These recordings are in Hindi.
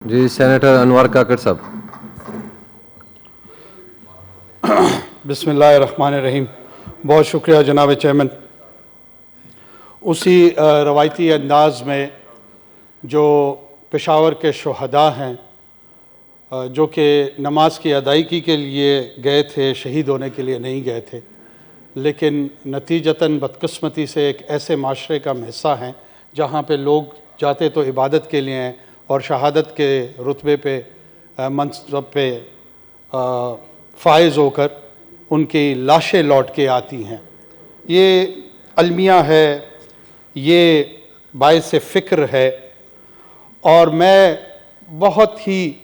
जी सेनेटर अनवर काकड़ साहब। बिस्मिल्लाहिर्रहमानिर्रहीम। बहुत शुक्रिया जनाब चेयरमैन। उसी रवायती अंदाज में जो पेशावर के शुहदा हैं जो कि नमाज की अदायगी के लिए गए थे, शहीद होने के लिए नहीं गए थे, लेकिन नतीजतन बदकिस्मती से एक ऐसे माशरे का हिस्सा हैं जहाँ पे लोग जाते तो इबादत के लिए हैं और शहादत के रुतबे पे मनसब पे फ़ाइज़ होकर उनकी लाशें लौट के आती हैं। ये अलमिया है, ये बाइस फ़िक्र है। और मैं बहुत ही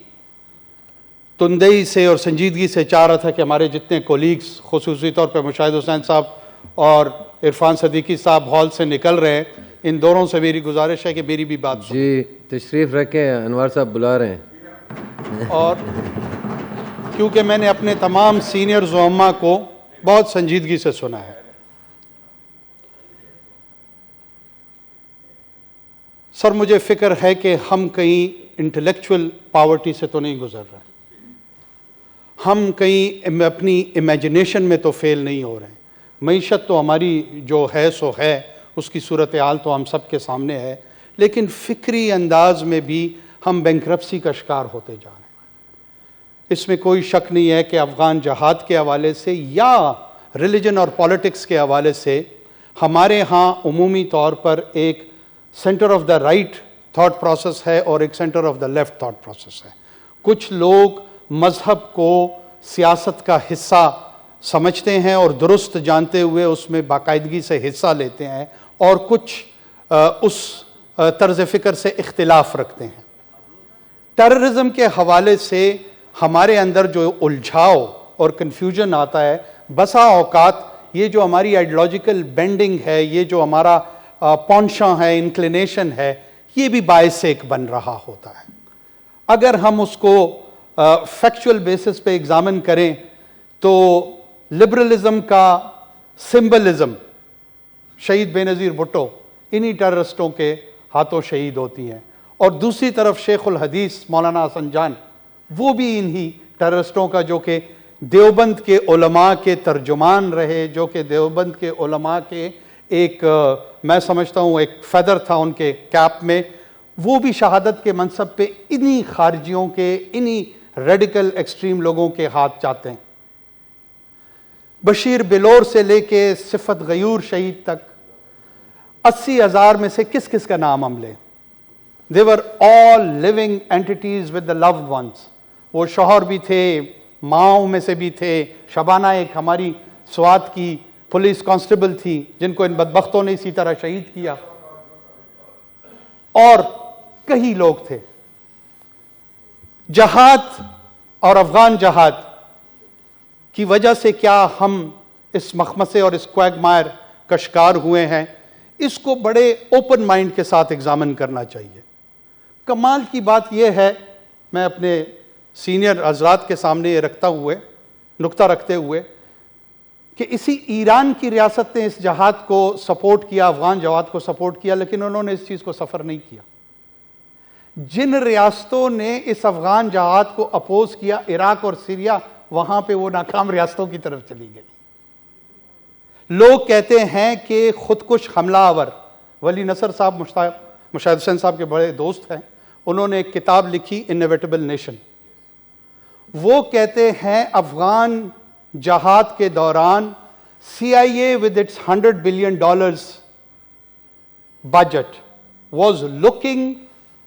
तुंदई से और संजीदगी से चाह रहा था कि हमारे जितने कोलीग्स, खुसूसी तौर पर मुशाहिद हुसैन साहब और इरफान सदीकी साहब हॉल से निकल रहे हैं, इन दोनों से मेरी गुजारिश है कि मेरी भी बात सुनें। जी तशरीफ़ रखें, अनवर साहब बुला रहे हैं। और क्योंकि मैंने अपने तमाम सीनियर ज़ुअम्मा को बहुत संजीदगी से सुना है। सर, मुझे फ़िक्र है कि हम कहीं इंटेलेक्चुअल पावर्टी से तो नहीं गुजर रहे, हम कहीं अपनी इमेजिनेशन में तो फेल नहीं हो रहे हैं। मईशत तो हमारी जो है सो है, उसकी सूरत हाल तो हम सब के सामने है, लेकिन फ़िक्री अंदाज में भी हम बैंक्रप्सी का शिकार होते जा रहे हैं। इसमें कोई शक नहीं है कि अफ़गान जहाद के हवाले से या रिलीजन और पॉलिटिक्स के हवाले से हमारे यहाँ उमूमी तौर पर एक centre of the right thought process है और एक centre of the left thought process है। कुछ लोग मज़हब को सियासत का हिस्सा समझते हैं और दुरुस्त जानते हुए उसमें बाकायदगी से हिस्सा लेते हैं, और कुछ उस तर्ज़ फ़िक्र से इख्तिलाफ़ रखते हैं। टेररिज्म के हवाले से हमारे अंदर जो उलझाव और कन्फ्यूजन आता है, बसा औकात ये जो हमारी आइडियोलॉजिकल बेंडिंग है, ये जो हमारा पॉन्शा है, इंक्लिनेशन है, ये भी बायस एक बन रहा होता है। अगर हम उसको फैक्चुअल बेसिस पे एग्जामिन करें तो लिबरलिज्म का सिंबलिज्म शहीद बेनज़ीर भुट्टो इन्हीं टेररिस्टों के हाथों शहीद होती हैं, और दूसरी तरफ शेखुल हदीस मौलाना हसन जान, वो भी इन्हीं टेररिस्टों का, जो कि देवबंद के उलमा के तर्जुमान रहे, जो कि देवबंद के उलमा के एक मैं समझता हूँ एक फेदर था उनके कैप में, वो भी शहादत के मनसब पे इन्हीं खारजियों के, इन्हीं रेडिकल एक्सट्रीम लोगों के हाथ जाते हैं। बशीर बिलोर से लेके सिफत गयूर शहीद तक 80,000 में से किस किस का नाम हम लें? They were all living entities with the loved ones. वो शौहर भी थे, माओ में से भी थे। शबाना एक हमारी स्वात की पुलिस कांस्टेबल थी जिनको इन बदबख्तों ने इसी तरह शहीद किया, और कई लोग थे। जहाद और अफगान जहाद की वजह से क्या हम इस मखमसे और इस क्वैगमायर का शिकार हुए हैं, इसको बड़े ओपन माइंड के साथ एग्जामिन करना चाहिए। कमाल की बात यह है, मैं अपने सीनियर हजरात के सामने ये नुक्ता रखते हुए, कि इसी ईरान की रियासत ने इस जहाद को सपोर्ट किया, अफगान जहाद को सपोर्ट किया, लेकिन उन्होंने इस चीज़ को सफ़र नहीं किया। जिन रियासतों ने इस अफगान जहाद को अपोज किया, इराक और सीरिया, वहां पे वो नाकाम रियासतों की तरफ चली गई। लोग कहते हैं कि खुदकुश हमलावर, वली नसर साहब मुशाहिद हुसैन साहब के बड़े दोस्त हैं, उन्होंने एक किताब लिखी इनएविटेबल नेशन। वो कहते हैं अफगान जहाद के दौरान CIA with its $100 billion budget was looking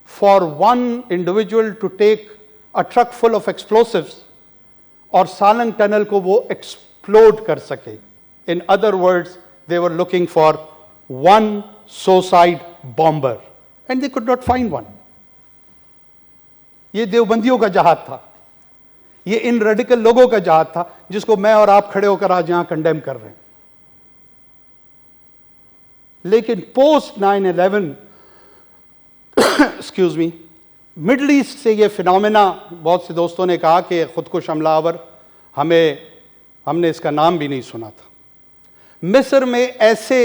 for one individual to take a truck full of explosives और सालंग टनल को वो एक्सप्लोड कर सके। In other words, they were looking for one suicide bomber and they could not find one। ये देवबंदियों का जहाद था, ये इन रेडिकल लोगों का जहाद था, जिसको मैं और आप खड़े होकर आज यहां कंडेम कर रहे हैं। लेकिन post 9/11 excuse me, middle east से ये फिनोमेना, बहुत से दोस्तों ने कहा कि खुदकुश हमलावर, हमने इसका नाम भी नहीं सुना था। मिस्र में ऐसे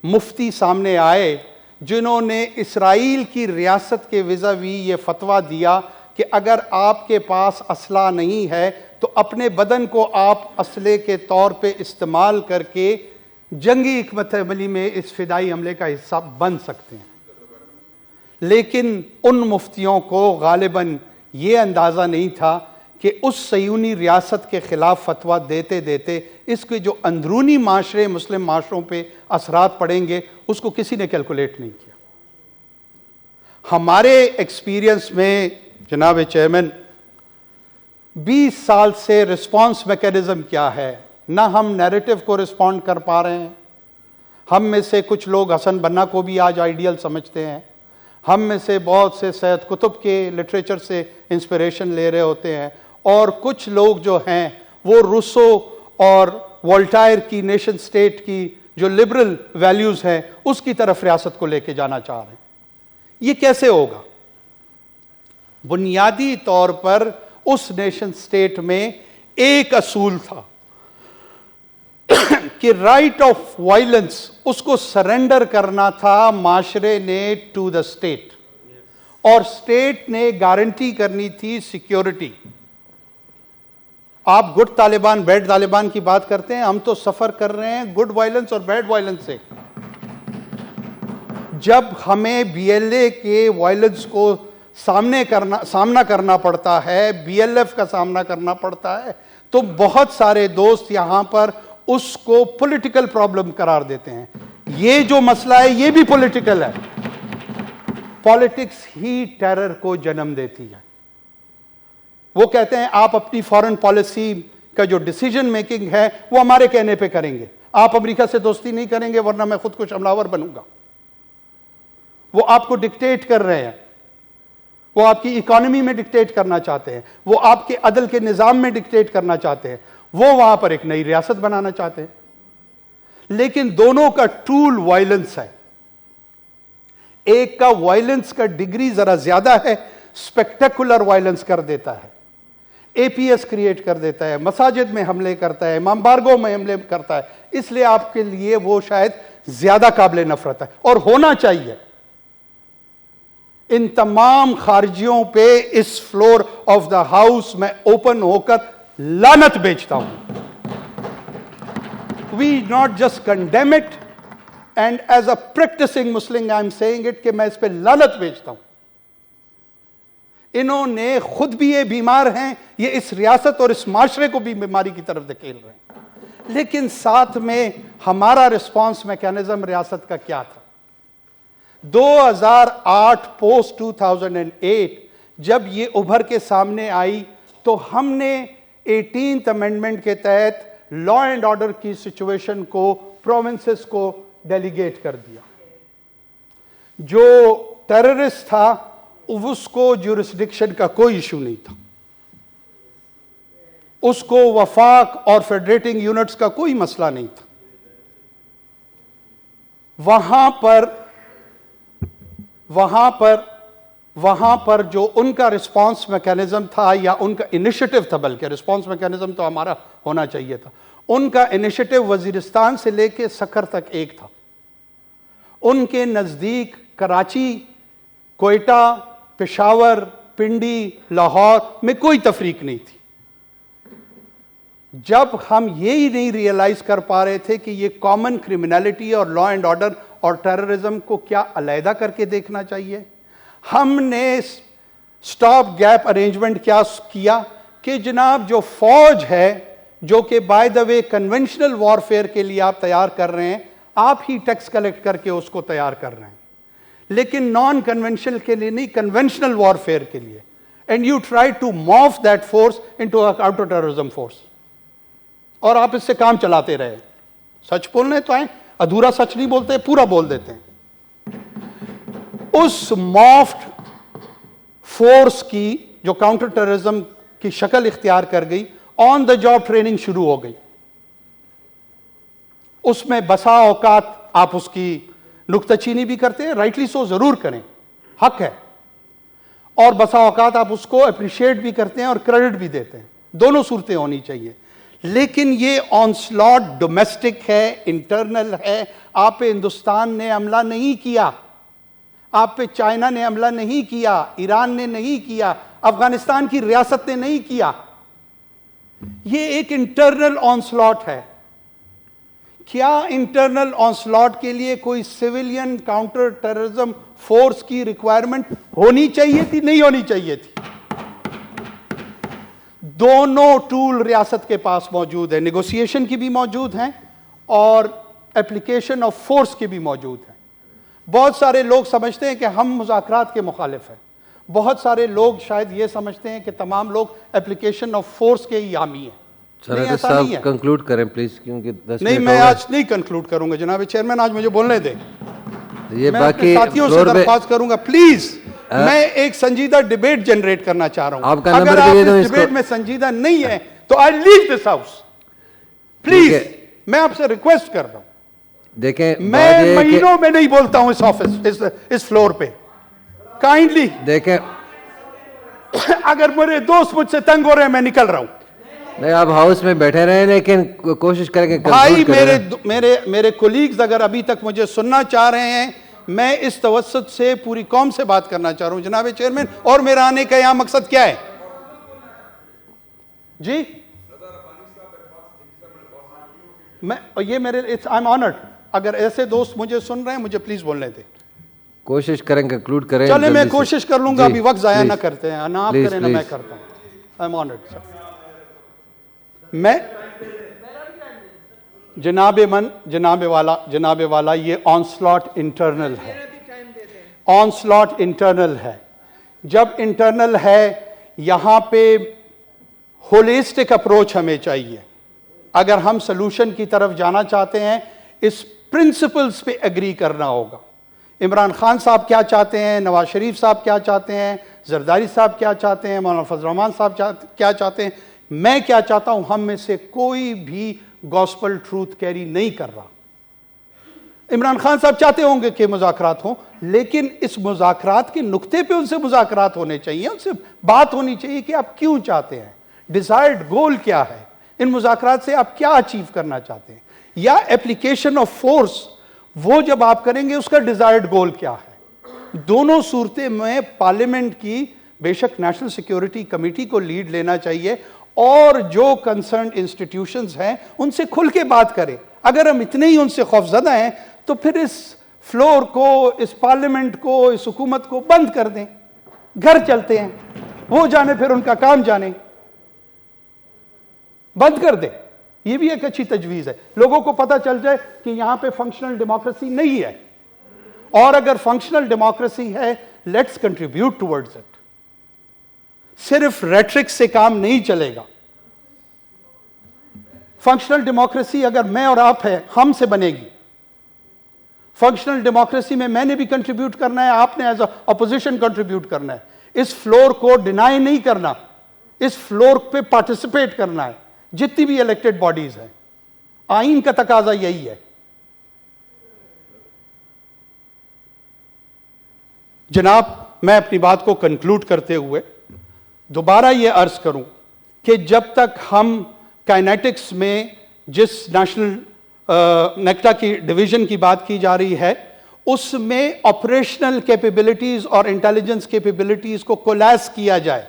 मुफ्ती सामने आए जिन्होंने इसराइल की रियासत के विज़ावी ये फतवा दिया कि अगर आपके पास असला नहीं है तो अपने बदन को आप असले के तौर पे इस्तेमाल करके जंगी हिकमत अमली में इस फिदाई हमले का हिस्सा बन सकते हैं। लेकिन उन मुफ्तियों को गालिबन ये अंदाज़ा नहीं था कि उस सयूनी रियासत के ख़िलाफ़ फतवा देते देते इसके जो अंदरूनी माशरे मुस्लिम माशरों पे असरात पड़ेंगे उसको किसी ने कैलकुलेट नहीं किया। हमारे एक्सपीरियंस में जनाब चेयरमैन 20 साल से रिस्पांस मैकेनिज्म क्या है, ना हम नैरेटिव को रिस्पॉन्ड कर पा रहे हैं। हम में से कुछ लोग हसन बन्ना को भी आज आइडियल समझते हैं, हम में से बहुत से सैयद कुतुब के लिटरेचर से इंस्पिरेशन ले रहे होते हैं, और कुछ लोग जो हैं वो रूसो और वोल्टायर की नेशन स्टेट की जो लिबरल वैल्यूज़ हैं उसकी तरफ रियासत को लेके जाना चाह रहे हैं। ये कैसे होगा? बुनियादी तौर पर उस नेशन स्टेट में एक असूल था कि राइट ऑफ वायलेंस उसको सरेंडर करना था माशरे ने टू द स्टेट, और स्टेट ने गारंटी करनी थी सिक्योरिटी। आप गुड तालिबान बैड तालिबान की बात करते हैं, हम तो सफर कर रहे हैं गुड वायलेंस और बैड वायलेंस से। जब हमें बीएलए के वायलेंस को सामना करना पड़ता है, बीएलएफ का सामना करना पड़ता है, तो बहुत सारे दोस्त यहां पर उसको पॉलिटिकल प्रॉब्लम करार देते हैं। ये जो मसला है ये भी पॉलिटिकल है। पॉलिटिक्स ही टेरर को जन्म देती है। वो कहते हैं आप अपनी फॉरेन पॉलिसी का जो डिसीजन मेकिंग है वो हमारे कहने पे करेंगे, आप अमेरिका से दोस्ती नहीं करेंगे वरना मैं खुद को हमलावर बनूंगा। वो आपको डिक्टेट कर रहे हैं, वो आपकी इकोनॉमी में डिक्टेट करना चाहते हैं, वो आपके अदल के निज़ाम में डिक्टेट करना चाहते हैं, वो वहां पर एक नई रियासत बनाना चाहते हैं। लेकिन दोनों का टूल वायलेंस है। एक का वायलेंस का डिग्री जरा ज्यादा है, स्पेक्टेकुलर वायलेंस कर देता है, एपीएस क्रिएट कर देता है, मसाजिद में हमले करता है, इमाम बारगाह में हमले करता है, इसलिए आपके लिए वो शायद ज्यादा काबिल नफरत है और होना चाहिए। इन तमाम खारजियों पे इस फ्लोर ऑफ द हाउस में ओपन होकर लानत बेचता हूं। We not just condemn it, and as a practising Muslim I am saying it कि मैं इस पे लानत बेचता हूं। इन्होंने खुद भी ये बीमार हैं, ये इस रियासत और इस माशरे को भी बीमारी की तरफ धकेल रहे हैं। लेकिन साथ में हमारा रिस्पांस मैकेनिज्म रियासत का क्या था? 2008 पोस्ट 2008 जब ये उभर के सामने आई तो हमने 18th अमेंडमेंट के तहत लॉ एंड ऑर्डर की सिचुएशन को प्रोविंसेस को डेलीगेट कर दिया। जो टेररिस्ट था उसको ज्यूरिसडिक्शन का कोई इशू नहीं था, उसको वफाक और फेडरेटिंग यूनिट्स का कोई मसला नहीं था। वहां पर जो उनका रिस्पांस मैकेनिज्म था या उनका इनिशिएटिव था, बल्कि रिस्पांस मैकेनिज्म तो हमारा होना चाहिए था, उनका इनिशिएटिव वजीरिस्तान से लेके सखर तक एक था। उनके नजदीक कराची, कोयटा, पेशावर, पिंडी, लाहौर में कोई तफरीक नहीं थी। जब हम यही नहीं रियलाइज कर पा रहे थे कि ये कॉमन क्रिमिनलिटी और लॉ एंड ऑर्डर और टेररिज्म को क्या अलहदा करके देखना चाहिए, हमने स्टॉप गैप अरेंजमेंट क्या किया कि जनाब जो फौज है, जो कि by the way conventional warfare के लिए आप तैयार कर रहे हैं, आप ही टैक्स कलेक्ट करके उसको तैयार कर रहे हैं, लेकिन नॉन कन्वेंशनल के लिए नहीं, कन्वेंशनल वॉरफेयर के लिए। And you try to morph that force into a counter terrorism force, और आप इससे काम चलाते रहे। सच बोलने तो आए, अधूरा सच नहीं बोलते, पूरा बोल देते हैं। उस मॉफ्ड फोर्स की जो काउंटर टेररिज्म की शक्ल इख्तियार कर गई, ऑन द जॉब ट्रेनिंग शुरू हो गई। उसमें बसा औकात आप उसकी नुक्ताचीनी भी करते हैं, राइटली सो, जरूर करें, हक है, और बसा औकात आप उसको अप्रिशिएट भी करते हैं और क्रेडिट भी देते हैं। दोनों सूरतें होनी चाहिए। लेकिन ये ऑनस्लॉट डोमेस्टिक है, इंटरनल है, आप हिंदुस्तान ने हमला नहीं किया, आप पे चाइना ने हमला नहीं किया, ईरान ने नहीं किया, अफगानिस्तान की रियासत ने नहीं किया। ये एक इंटरनल ऑनस्लॉट है। क्या इंटरनल ऑनस्लॉट के लिए कोई सिविलियन काउंटर टेररिज्म फोर्स की रिक्वायरमेंट होनी चाहिए थी? नहीं होनी चाहिए थी। दोनों टूल रियासत के पास मौजूद है, नेगोशिएशन की भी मौजूद हैं और एप्लीकेशन ऑफ फोर्स की भी मौजूद है। बहुत सारे लोग समझते हैं कि हम मुज़ाकरात के मुखालिफ हैं। बहुत सारे लोग शायद ये समझते हैं कि तमाम लोग एप्लीकेशन ऑफ फोर्स के ही हामी हैं। नहीं, ऐसा नहीं है। कंक्लूड करें प्लीज, क्योंकि 10 नहीं, मैं आज नहीं कंक्लूड करूंगा जनाब चेयरमैन, आज मुझे बोलने दें। ये मैं बाकी अपने साथियों से दरख्वास्त करूंगा, प्लीज मैं एक संजीदा डिबेट जनरेट करना चाह रहा हूं। आपका अगर नंबर आप दे दो इस इसको। डिबेट में संजीदा नहीं है तो I leave this house please. मैं आपसे रिक्वेस्ट कर रहा हूं। देखें, मैं महीनों में नहीं बोलता हूं इस ऑफिस, इस फ्लोर पे। काइंडली देखें, अगर मेरे दोस्त मुझसे तंग हो रहे हैं, मैं निकल रहा हूं। नहीं, आप हाउस में बैठे रहे, लेकिन कोशिश करेंगे भाई मेरे कोलीग्स अगर अभी तक मुझे सुनना चाह रहे हैं, मैं इस तवज्जुद से पूरी कौम से बात करना चाह रहा हूं जनाब चेयरमैन। और मेरा आने का यहां मकसद क्या है जी? मैं ये मेरे आई एम ऑनर्ड। अगर ऐसे दोस्त मुझे सुन रहे हैं, मुझे प्लीज बोलने दें। कोशिश करें कंक्लूड करें। चले, मैं कोशिश कर लूंगा। अभी वक्त जाया ना करते हैं, ना आप प्लीज, करें ना मैं करता हूं। I am honoured sir. मैं जनाब वाला ये ऑनस्लॉट इंटरनल है। ऑनस्लॉट इंटरनल है। जब इंटरनल है, यहां पे होलिस्टिक अप्रोच हमें चाहिए। अगर हम सलूशन की तरफ जाना चाहते हैं, इस प्रिंसिपल्स पे एग्री करना होगा। इमरान खान साहब क्या चाहते हैं, नवाज शरीफ साहब क्या चाहते हैं, जरदारी साहब क्या चाहते हैं, मौलाना फजल रहमान साहब क्या चाहते हैं, मैं क्या चाहता हूं, हम में से कोई भी गॉस्पल ट्रूथ कैरी नहीं कर रहा। इमरान खान साहब चाहते होंगे कि मुज़ाकरात हों, लेकिन इस मुज़ाकरात के नुक्ते पे उनसे मुज़ाकरात होने चाहिए, उनसे बात होनी चाहिए कि आप क्यों चाहते हैं, डिजायर्ड गोल क्या है, इन मुज़ाकरात से आप क्या अचीव करना चाहते हैं, या एप्लीकेशन ऑफ फोर्स वो जब आप करेंगे उसका डिजायर्ड गोल क्या है। दोनों सूरतें में पार्लियामेंट की बेशक नेशनल सिक्योरिटी कमेटी को लीड लेना चाहिए और जो कंसर्न इंस्टीट्यूशंस हैं उनसे खुल के बात करें। अगर हम इतने ही उनसे खौफजदा हैं तो फिर इस फ्लोर को, इस पार्लियामेंट को, इस हुकूमत को बंद कर दें, घर चलते हैं, वो जाने फिर उनका काम जाने, बंद कर दें। ये भी एक अच्छी तजवीज है। लोगों को पता चल जाए कि यहां पे फंक्शनल डेमोक्रेसी नहीं है, और अगर फंक्शनल डेमोक्रेसी है, लेट्स कंट्रीब्यूट टुवर्ड्स इट। सिर्फ रेट्रिक से काम नहीं चलेगा। फंक्शनल डेमोक्रेसी अगर मैं और आप हैं, हम से बनेगी। फंक्शनल डेमोक्रेसी में मैंने भी कंट्रीब्यूट करना है, आपने एज अपोजिशन कंट्रीब्यूट करना है। इस फ्लोर को डिनाई नहीं करना, इस फ्लोर पे पार्टिसिपेट करना है, जितनी भी इलेक्टेड बॉडीज हैं। आईन का तकाजा यही है। जनाब, मैं अपनी बात को कंक्लूड करते हुए दोबारा यह अर्ज करूं कि जब तक हम काइनेटिक्स में जिस नेशनल नेक्टा की डिवीजन की बात की जा रही है, उसमें ऑपरेशनल कैपेबिलिटीज और इंटेलिजेंस कैपेबिलिटीज को कोलैस किया जाए,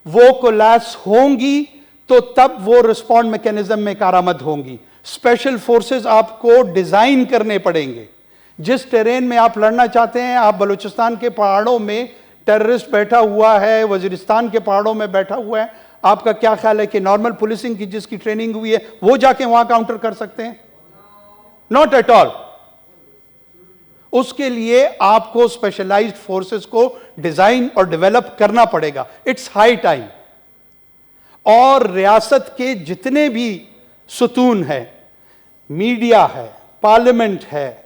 वो कोलैस होंगी तो तब वो रिस्पॉन्ड मैकेनिज्म में कारामद होंगी। स्पेशल फोर्सेस आपको डिजाइन करने पड़ेंगे। जिस टेरेन में आप लड़ना चाहते हैं, आप बलूचिस्तान के पहाड़ों में टेररिस्ट बैठा हुआ है, वजीरिस्तान के पहाड़ों में बैठा हुआ है, आपका क्या ख्याल है कि नॉर्मल पुलिसिंग की जिसकी ट्रेनिंग हुई है वो जाके वहां काउंटर कर सकते हैं? Not at all. उसके लिए आपको स्पेशलाइज्ड फोर्सेस को डिजाइन और डेवलप करना पड़ेगा। It's high time. और रियासत के जितने भी सुतून है, मीडिया है, पार्लियामेंट है,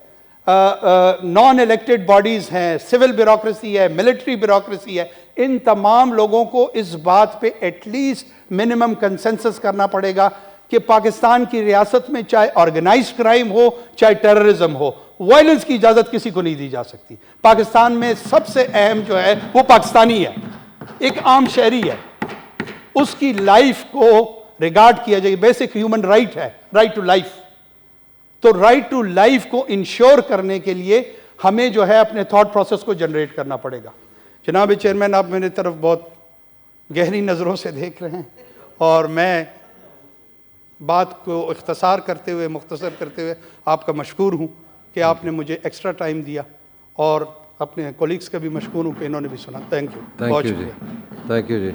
नॉन इलेक्टेड बॉडीज हैं, सिविल ब्यूरोक्रेसी है, मिलिट्री ब्यूरोक्रेसी है, इन तमाम लोगों को इस बात पे एटलीस्ट मिनिमम कंसेंसस करना पड़ेगा कि पाकिस्तान की रियासत में चाहे ऑर्गेनाइज्ड क्राइम हो, चाहे टेररिज्म हो, वायलेंस की इजाजत किसी को नहीं दी जा सकती। पाकिस्तान में सबसे अहम जो है वो पाकिस्तानी है, एक आम शहरी है, उसकी लाइफ को रिगार्ड किया जाए। बेसिक ह्यूमन राइट है, राइट टू लाइफ। तो राइट टू लाइफ को इंश्योर करने के लिए हमें जो है अपने थॉट प्रोसेस को जनरेट करना पड़ेगा। जनाब चेयरमैन, आप मेरी तरफ बहुत गहरी नज़रों से देख रहे हैं और मैं बात को इख्तसार करते हुए, मुख्तसर करते हुए आपका मशकूर हूँ कि आपने मुझे एक्स्ट्रा टाइम दिया, और अपने कोलीग्स का भी मशकूर हूँ कि इन्होंने भी सुना। थैंक यू, बहुत थैंक यू जी, शुक्रिया। Thank you ji.